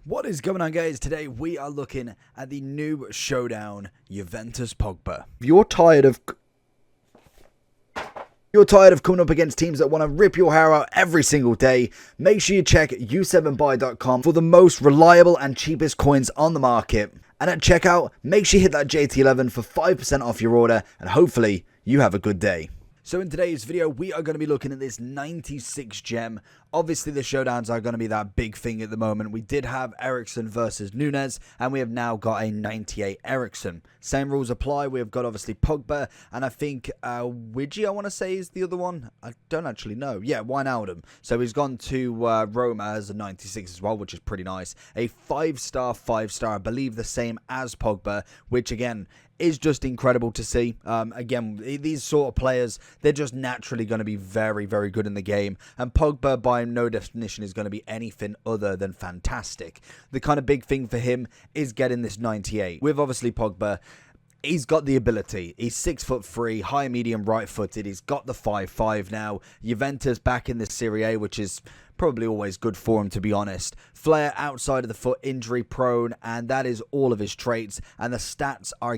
What is going on, guys? Today we are looking at the new Showdown Juventus Pogba. If you're tired of coming up against teams that want to rip your hair out every single day, make sure you check u7buy.com for the most reliable and cheapest coins on the market. And at checkout, make sure you hit that JT11 for 5% off your order, and hopefully you have a good day. So in today's video, we are going to be looking at this 96 gem. Obviously, the showdowns are going to be that big thing at the moment. We did have Eriksen versus Nunes, and we have now got a 98 Eriksen. Same rules apply. We have got, obviously, Pogba, and I think Widgie, I want to say, is the other one. I don't actually know. Yeah, Wijnaldum. So he's gone to Roma as a 96 as well, which is pretty nice. A 5-star, I believe the same as Pogba, which, again, is just incredible to see. Again, these sort of players, they're just naturally going to be very, very good in the game. And Pogba, by no definition, is going to be anything other than fantastic. The kind of big thing for him is getting this 98. With obviously Pogba, he's got the ability. He's 6'3", high, medium, right-footed. He's got the 5'5" now. Juventus back in the Serie A, which is probably always good for him, to be honest. Flair outside of the foot, injury prone, and that is all of his traits. And the stats are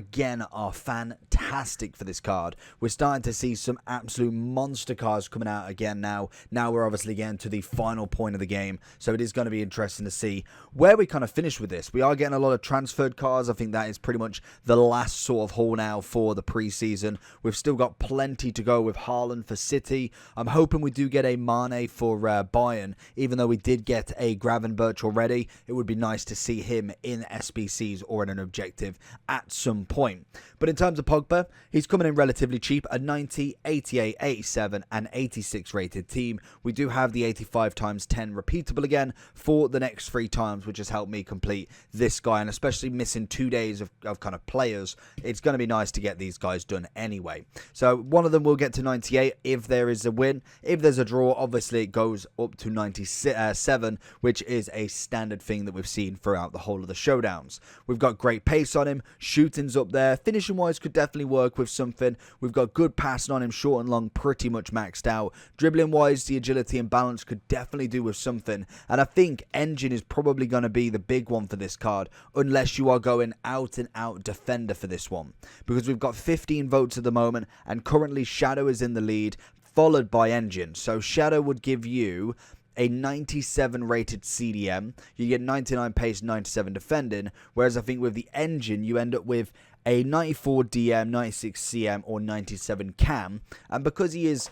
fantastic for this card. We're starting to see some absolute monster cards coming out again now. Now we're obviously getting to the final point of the game, so it is going to be interesting to see where we kind of finish with this. We are getting a lot of transferred cards. I think that is pretty much the last sort of haul now for the preseason. We've still got plenty to go with Haaland for City. I'm hoping we do get a Mane for Bayern. Even though we did get a Gravenberch already, it would be nice to see him in SBCs or in an objective at some point. But in terms of Pogba, he's coming in relatively cheap, a 90, 88, 87 and 86 rated team. We do have the 85 times 10 repeatable again for the next 3 times, which has helped me complete this guy, and especially missing 2 days of kind of players, it's going to be nice to get these guys done anyway. So one of them will get to 98 if there is a win. If there's a draw, obviously it goes up to 97, which is a standard thing that we've seen throughout the whole of the showdowns. We've got great pace on him, shooting's up there, finishing wise could definitely work with something. We've got good passing on him, short and long pretty much maxed out. Dribbling wise, the agility and balance could definitely do with something, and I think engine is probably going to be the big one for this card, unless you are going out and out defender for this one, because we've got 15 votes at the moment, and currently Shadow is in the lead, followed by Engine. So Shadow would give you a 97 rated CDM, you get 99 pace, 97 defending, whereas I think with the Engine you end up with a 94 DM, 96 CM or 97 cam, and because he is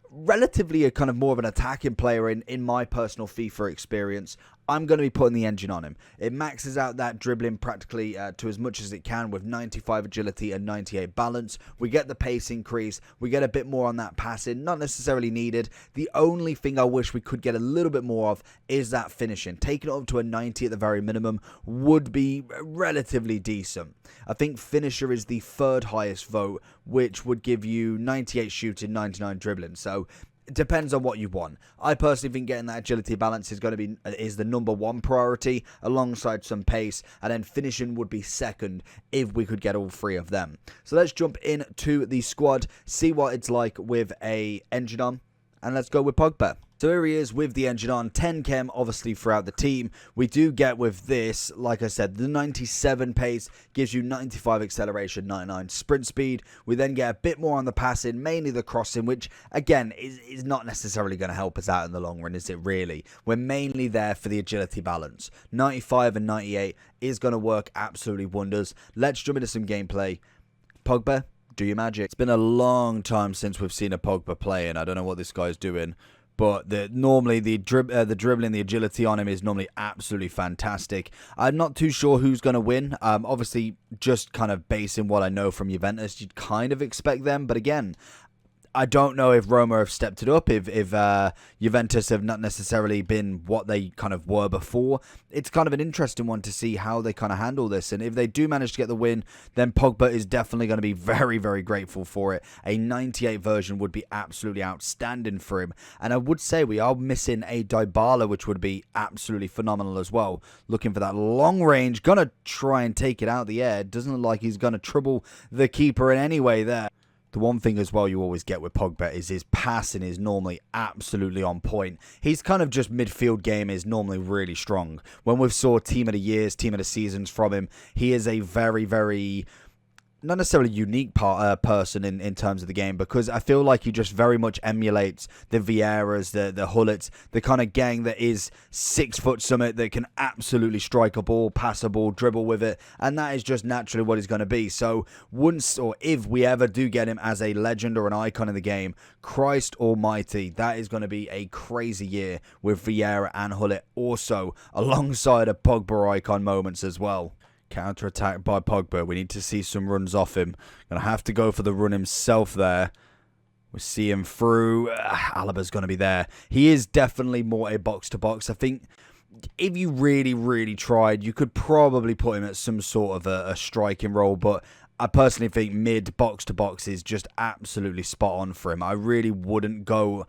relatively a kind of more of an attacking player in my personal FIFA experience, I'm going to be putting the Engine on him. It maxes out that dribbling practically to as much as it can with 95 agility and 98 balance. We get the pace increase. We get a bit more on that passing. Not necessarily needed. The only thing I wish we could get a little bit more of is that finishing. Taking it up to a 90 at the very minimum would be relatively decent. I think finisher is the 3rd highest vote, which would give you 98 shooting, 99 dribbling. So it depends on what you want. I personally think getting that agility balance is going to be the number 1 priority, alongside some pace, and then finishing would be second if we could get all 3 of them. So let's jump into the squad, see what it's like with a Engine on, and let's go with Pogba. So here he is with the Engine on, 10 chem obviously throughout the team. We do get with this, like I said, the 97 pace gives you 95 acceleration, 99 sprint speed. We then get a bit more on the passing, mainly the crossing, which again is not necessarily going to help us out in the long run, is it really? We're mainly there for the agility balance. 95 and 98 is going to work absolutely wonders. Let's jump into some gameplay. Pogba, do your magic. It's been a long time since we've seen a Pogba playing. I don't know what this guy's doing. But normally the dribbling, the agility on him is normally absolutely fantastic. I'm not too sure who's going to win. Obviously, just kind of basing what I know from Juventus, you'd kind of expect them. But again, I don't know if Roma have stepped it up, if Juventus have not necessarily been what they kind of were before. It's kind of an interesting one to see how they kind of handle this. And if they do manage to get the win, then Pogba is definitely going to be very, very grateful for it. A 98 version would be absolutely outstanding for him. And I would say we are missing a Dybala, which would be absolutely phenomenal as well. Looking for that long range, going to try and take it out the air. Doesn't look like he's going to trouble the keeper in any way there. The one thing as well you always get with Pogba is his passing is normally absolutely on point. He's kind of just midfield game is normally really strong. When we've saw team of the years, team of the seasons from him, he is a very, very not necessarily unique person in terms of the game, because I feel like he just very much emulates the Vieiras, the Hullets, the kind of gang that is 6 foot summit that can absolutely strike a ball, pass a ball, dribble with it, and that is just naturally what he's going to be. So once or if we ever do get him as a legend or an icon in the game, Christ almighty, that is going to be a crazy year with Vieira and Hullet also alongside a Pogba icon moments as well. Counter-attack by Pogba. We need to see some runs off him. Going to have to go for the run himself there. We see him through. Alaba's going to be there. He is definitely more a box-to-box. I think if you really, really tried, you could probably put him at some sort of a striking role, but I personally think mid box-to-box is just absolutely spot on for him. I really wouldn't go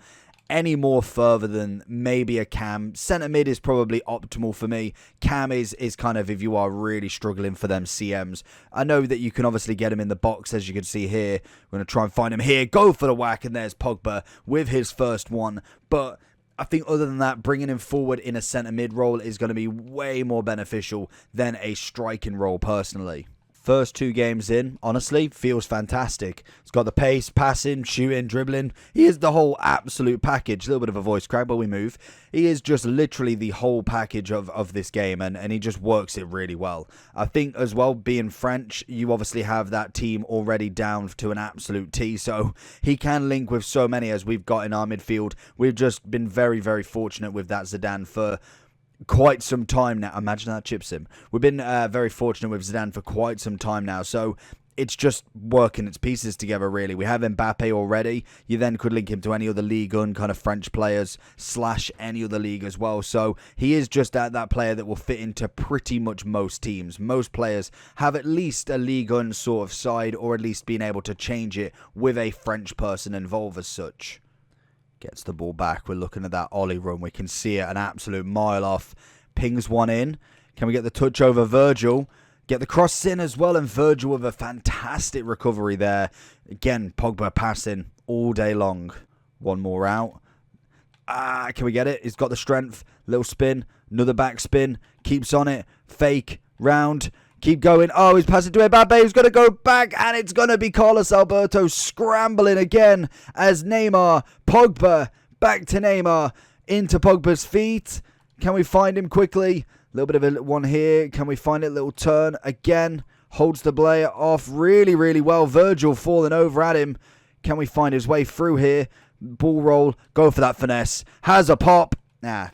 any more further than maybe a Cam. Centre mid is probably optimal for me. Cam is kind of if you are really struggling for them CMs. I know that you can obviously get him in the box, as you can see here. We're going to try and find him here. Go for the whack, and there's Pogba with his first one. But I think other than that, bringing him forward in a centre mid role is going to be way more beneficial than a striking role personally. First 2 games in, honestly, feels fantastic. He's got the pace, passing, shooting, dribbling. He is the whole absolute package. A little bit of a voice crack, but we move. He is just literally the whole package of this game, and he just works it really well. I think as well, being French, you obviously have that team already down to an absolute T, so he can link with so many as we've got in our midfield. We've just been very, very fortunate with that Zidane for quite some time now. Imagine that chip sim. We've been very fortunate with Zidane for quite some time now, so it's just working its pieces together, really. We have Mbappe already. You then could link him to any other Ligue 1 kind of French players / any other league as well. So he is just that player that will fit into pretty much most teams. Most players have at least a Ligue 1 sort of side, or at least being able to change it with a French person involved as such. Gets the ball back. We're looking at that Ollie run. We can see it an absolute mile off. Pings one in. Can we get the touch over Virgil? Get the cross in as well. And Virgil with a fantastic recovery there. Again, Pogba passing all day long. One more out. Can we get it? He's got the strength. Little spin. Another back spin. Keeps on it. Fake. Round. Keep going. Oh, he's passing to Mbappe. He's going to go back, and it's going to be Carlos Alberto scrambling again as Neymar. Pogba back to Neymar into Pogba's feet. Can we find him quickly? A little bit of a one here. Can we find it? Little turn again. Holds the player off really, really well. Virgil falling over at him. Can we find his way through here? Ball roll. Go for that finesse. Has a pop. Nah.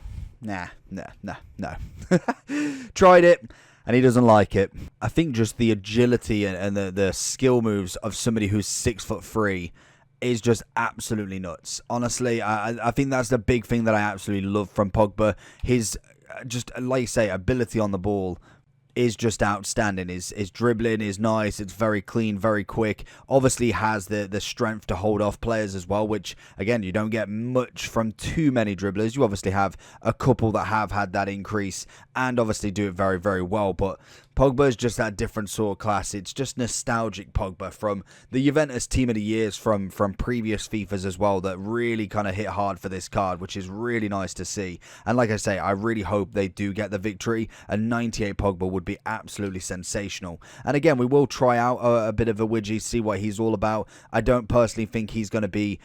Tried it. And he doesn't like it. I think just the agility and the skill moves of somebody who's 6'3" is just absolutely nuts. Honestly, I think that's the big thing that I absolutely love from Pogba. His, just like you say, ability on the ball is just outstanding. His dribbling is nice. It's very clean, very quick. Obviously has the strength to hold off players as well, which, again, you don't get much from too many dribblers. You obviously have a couple that have had that increase and obviously do it very, very well. But Pogba is just that different sort of class. It's just nostalgic Pogba from the Juventus team of the years from previous FIFAs as well that really kind of hit hard for this card, which is really nice to see. And like I say, I really hope they do get the victory. A 98 Pogba would be absolutely sensational. And again, we will try out a bit of a widgie, see what he's all about. I don't personally think he's going to be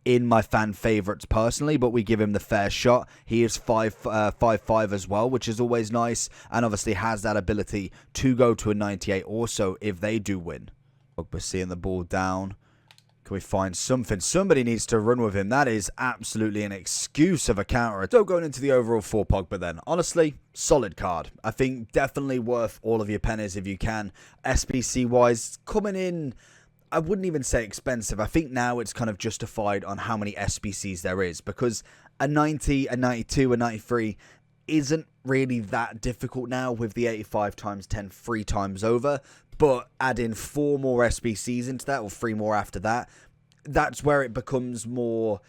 in my fan favourites personally, but we give him the fair shot. He is 5'5" as well, which is always nice, and obviously has that ability to go to a 98 also if they do win. Pogba seeing the ball down. Can we find something? Somebody needs to run with him. That is absolutely an excuse of a counter. So going into the overall for Pogba then. Honestly, solid card. I think definitely worth all of your pennies if you can. SBC-wise, coming in, I wouldn't even say expensive. I think now it's kind of justified on how many SBCs there is, because a 90, a 92, a 93 isn't really that difficult now with the 85 times 10 3 times over. But add in 4 more SBCs into that, or 3 more after that, that's where it becomes more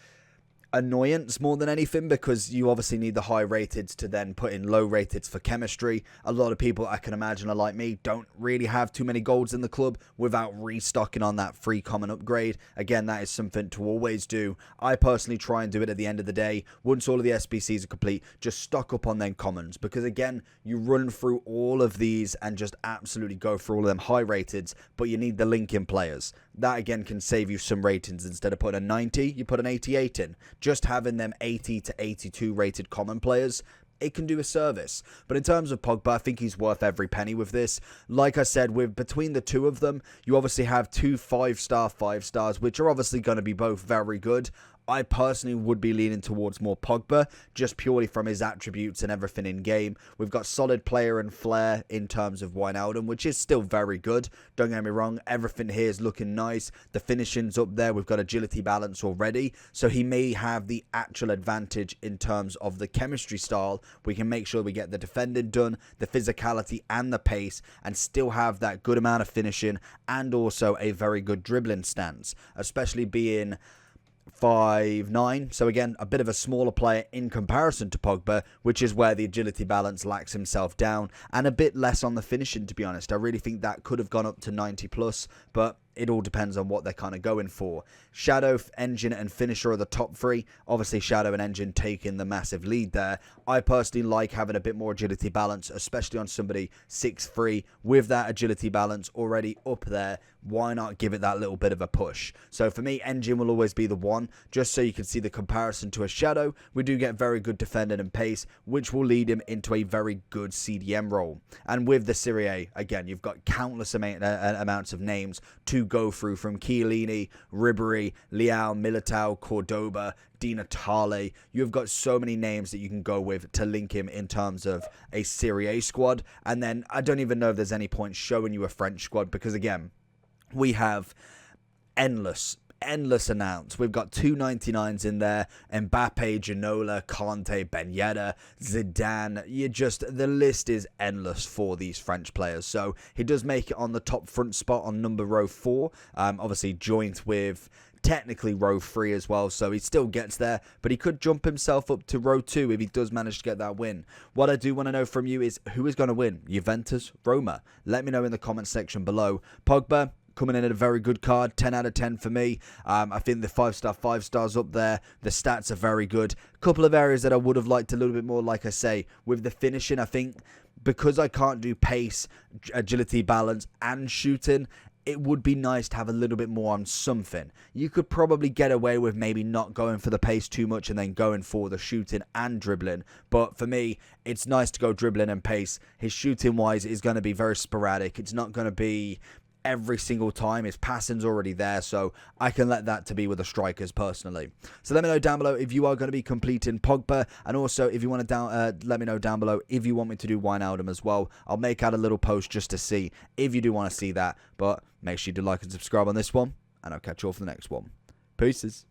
annoyance more than anything, because you obviously need the high rateds to then put in low rateds for chemistry. A lot of people, I can imagine, are like me, don't really have too many golds in the club without restocking on that free common upgrade. Again, that is something to always do. I personally try and do it at the end of the day. Once all of the SBCs are complete, just stock up on them commons, because again, you run through all of these and just absolutely go through all of them high rateds, but you need the link-in players. That again can save you some ratings. Instead of putting a 90, you put an 88 in. Just having them 80 to 82 rated common players, it can do a service. But in terms of Pogba, I think he's worth every penny with this. Like I said, with between the two of them, you obviously have two 5-star 5-stars, which are obviously going to be both very good. I personally would be leaning towards more Pogba, just purely from his attributes and everything in game. We've got solid player and flair in terms of Wijnaldum, which is still very good. Don't get me wrong, everything here is looking nice. The finishing's up there. We've got agility balance already, so he may have the actual advantage in terms of the chemistry style. We can make sure we get the defending done, the physicality and the pace, and still have that good amount of finishing and also a very good dribbling stance, especially being 5'9", so again a bit of a smaller player in comparison to Pogba, which is where the agility balance lacks himself down, and a bit less on the finishing, to be honest. I really think that could have gone up to 90 plus, but it all depends on what they're kind of going for. Shadow, Engine and Finisher are the top three. Obviously Shadow and Engine taking the massive lead there. I personally like having a bit more agility balance, especially on somebody 6'3", with that agility balance already up there. Why not give it that little bit of a push? So for me, Engine will always be the one, just so you can see the comparison to a Shadow. We do get very good defending and pace, which will lead him into a very good CDM role. And with the Serie A, again, you've got countless amounts of names to go through, from Chiellini, Ribery, Leao, Militao, Cordoba, Di Natale. You've got so many names that you can go with to link him in terms of a Serie A squad. And then I don't even know if there's any point showing you a French squad, because again, we have endless announced. We've got 299s in there: Mbappe, Ginola, Conte, Ben Yedder, Zidane. The list is endless for these French players. So he does make it on the top front spot on number row 4, obviously joint with technically row 3 as well, so he still gets there, but he could jump himself up to row 2 if he does manage to get that win. What I do want to know from you is, who is going to win, Juventus, Roma? Let me know in the comment section below. Pogba coming in at a very good card, 10 out of 10 for me. I think the 5 stars up there, the stats are very good. A couple of areas that I would have liked a little bit more, like I say, with the finishing. I think because I can't do pace, agility, balance and shooting, it would be nice to have a little bit more on something. You could probably get away with maybe not going for the pace too much and then going for the shooting and dribbling. But for me, it's nice to go dribbling and pace. His shooting wise is going to be very sporadic. It's not going to be every single time. His passing's already there, so I can let that to be with the strikers personally. So let me know down below if you are going to be completing Pogba, and also if you want to let me know down below if you want me to do Wijnaldum as well. I'll make out a little post just to see if you do want to see that, but make sure you do like and subscribe on this one, and I'll catch you all for the next one. Peace.